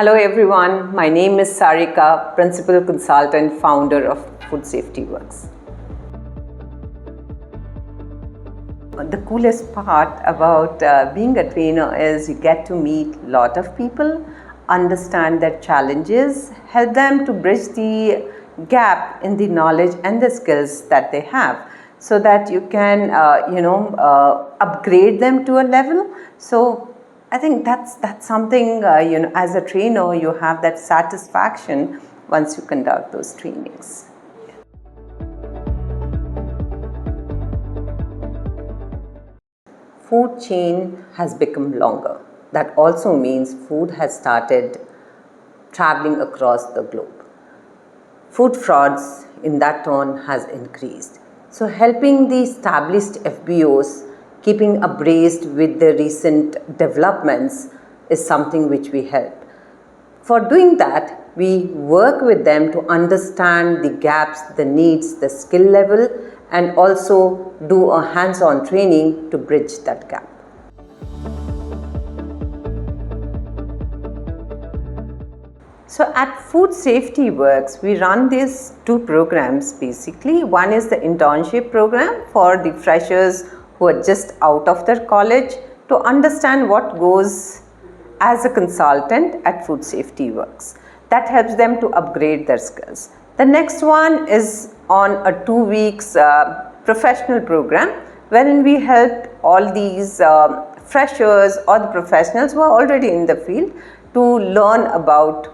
Hello everyone, my name is Sarika, Principal Consultant, Founder of Food Safety Works. The coolest part about being a trainer is you get to meet a lot of people, understand their challenges, help them to bridge the gap in the knowledge and the skills that they have, so that you can upgrade them to a level. So I think that's something, as a trainer, you have that satisfaction once you conduct those trainings. Food chain has become longer. That also means food has started traveling across the globe. Food frauds in that turn has increased. So helping the established FBOs keeping abreast with the recent developments is something which we help. For doing that, we work with them to understand the gaps, the needs, the skill level, and also do a hands-on training to bridge that gap. So at Food Safety Works, we run these two programs basically. One is the internship program for the freshers who are just out of their college to understand what goes as a consultant at Food Safety Works. That helps them to upgrade their skills. The next one is on a 2 weeks professional program wherein we help all these freshers or the professionals who are already in the field to learn about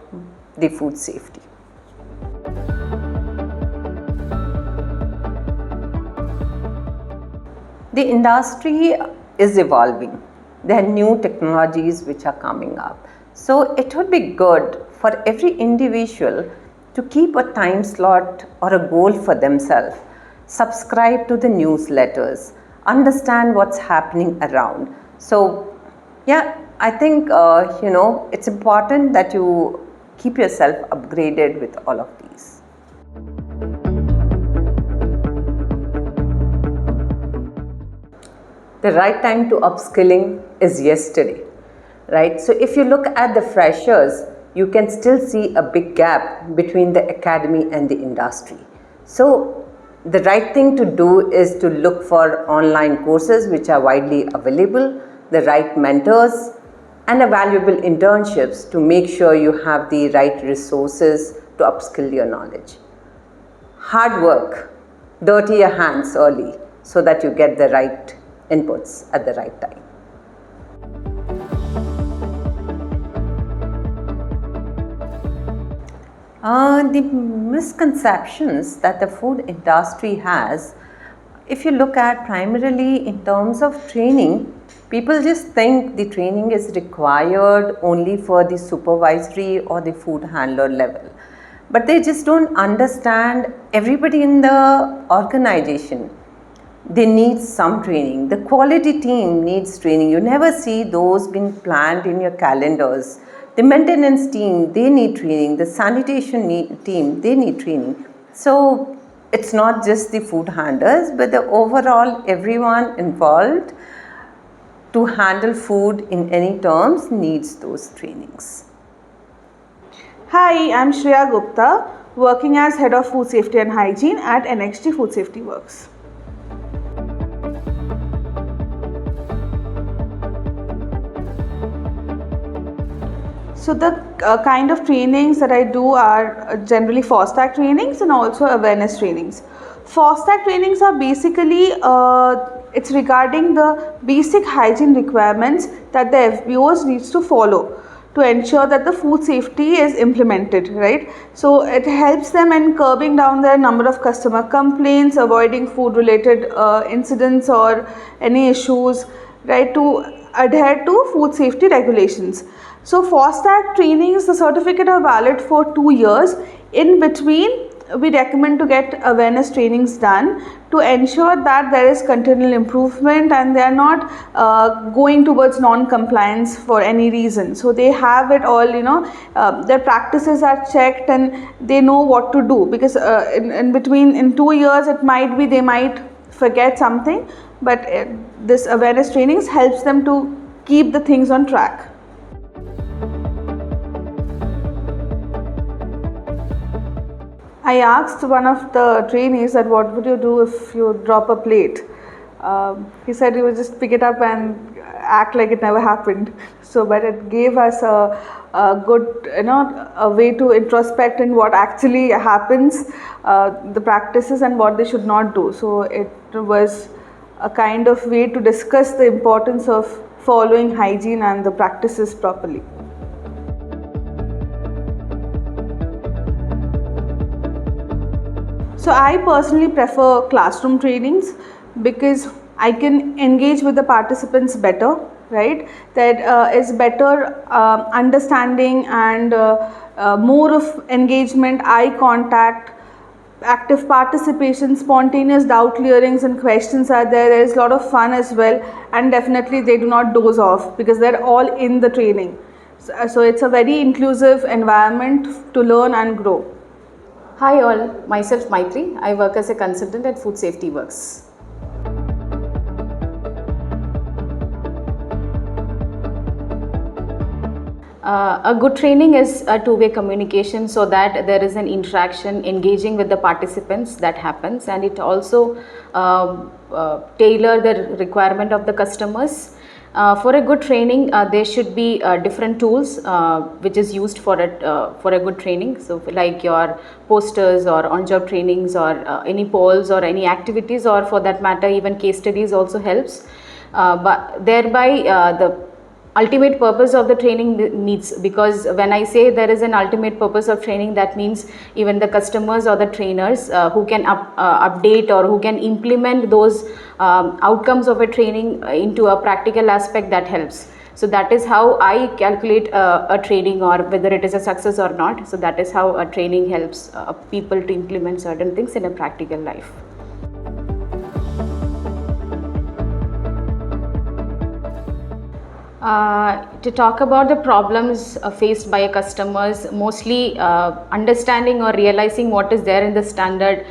the food safety. The industry is evolving. There are new technologies which are coming up. So it would be good for every individual to keep a time slot or a goal for themselves. Subscribe to the newsletters, understand what's happening around. So yeah, I think it's important that you keep yourself upgraded with all of these. The right time to upskilling is yesterday, right? So if you look at the freshers, you can still see a big gap between the academy and the industry. So the right thing to do is to look for online courses which are widely available, the right mentors, and valuable internships to make sure you have the right resources to upskill your knowledge. Hard work, dirty your hands early so that you get the right inputs at the right time. The misconceptions that the food industry has, if you look at primarily in terms of training, people just think the training is required only for the supervisory or the food handler level. But they just don't understand everybody in the organization. They need some training. The quality team needs training. You never see those being planned in your calendars. The maintenance team, they need training. The sanitation team, they need training. So it's not just the food handlers, but the overall everyone involved to handle food in any terms needs those trainings. Hi, I'm Shreya Gupta, working as Head of Food Safety and Hygiene at NXT Food Safety Works. So the kind of trainings that I do are generally FoSTaC trainings and also awareness trainings. FoSTaC trainings are basically, it's regarding the basic hygiene requirements that the FBOs needs to follow to ensure that the food safety is implemented, right? So it helps them in curbing down their number of customer complaints, avoiding food related incidents or any issues, right, to adhere to food safety regulations. So FoSTaC trainings, the certificate are valid for 2 years. In between, we recommend to get awareness trainings done to ensure that there is continual improvement and they are not going towards non-compliance for any reason. So they have it all, their practices are checked and they know what to do, because in between, in 2 years, it might be they might forget something, but this awareness trainings helps them to keep the things on track. I asked one of the trainees that what would you do if you drop a plate. He said he would just pick it up and act like it never happened. So, but it gave us a good, a way to introspect in what actually happens, the practices and what they should not do. So, it was a kind of way to discuss the importance of following hygiene and the practices properly. So I personally prefer classroom trainings because I can engage with the participants better, right? That is better understanding and more of engagement, eye contact, active participation, spontaneous doubt clearings and questions are there. There is a lot of fun as well, and definitely they do not doze off because they're all in the training. So it's a very inclusive environment to learn and grow. Hi all, myself Maitri. I work as a consultant at Food Safety Works. A good training is a two-way communication so that there is an interaction, engaging with the participants that happens, and it also tailor the requirement of the customers. For a good training, there should be different tools which is used for a good training. So like your posters or on-job trainings or any polls or any activities, or for that matter even case studies also helps. But thereby the ultimate purpose of the training needs, because when I say there is an ultimate purpose of training, that means even the customers or the trainers who can update or who can implement those outcomes of a training into a practical aspect, that helps. So that is how I calculate a training, or whether it is a success or not. So that is how a training helps people to implement certain things in a practical life. To talk about the problems faced by customers, mostly understanding or realizing what is there in the standard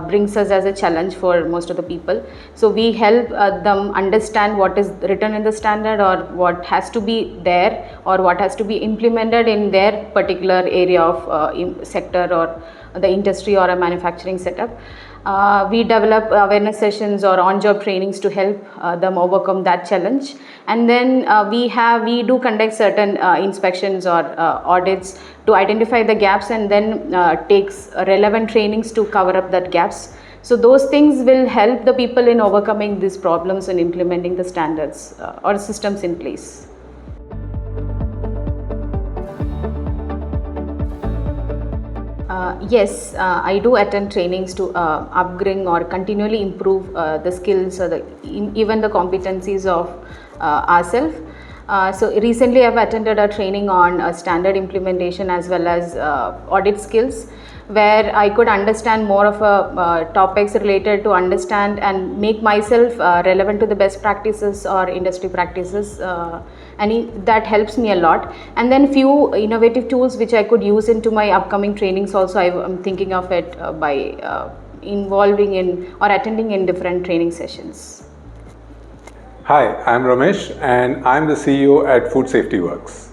brings us as a challenge for most of the people. So we help them understand what is written in the standard, or what has to be there, or what has to be implemented in their particular area of sector or the industry or a manufacturing setup. We develop awareness sessions or on-job trainings to help them overcome that challenge. And then we do conduct certain inspections or audits to identify the gaps, and then takes relevant trainings to cover up that gaps. So those things will help the people in overcoming these problems and implementing the standards or systems in place. Yes, I do attend trainings to upgrade or continually improve the skills or even the competencies of ourselves. So recently I've attended a training on standard implementation as well as audit skills, where I could understand more of topics related to understand and make myself relevant to the best practices or industry practices, and that helps me a lot. And then few innovative tools which I could use into my upcoming trainings also. I'm thinking of it by involving in or attending in different training sessions. Hi, I'm Ramesh and I'm the CEO at Food Safety Works.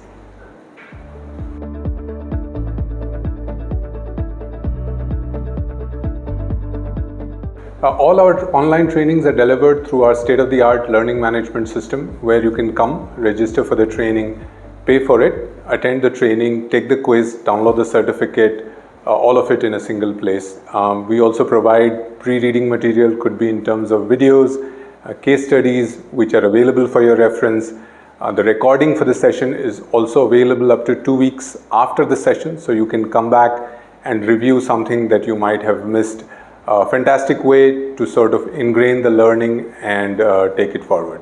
All our online trainings are delivered through our state-of-the-art learning management system, where you can come, register for the training, pay for it, attend the training, take the quiz, download the certificate, all of it in a single place. We also provide pre-reading material, could be in terms of videos, case studies which are available for your reference. The recording for the session is also available up to 2 weeks after the session, so you can come back and review something that you might have missed. A fantastic way to sort of ingrain the learning and take it forward.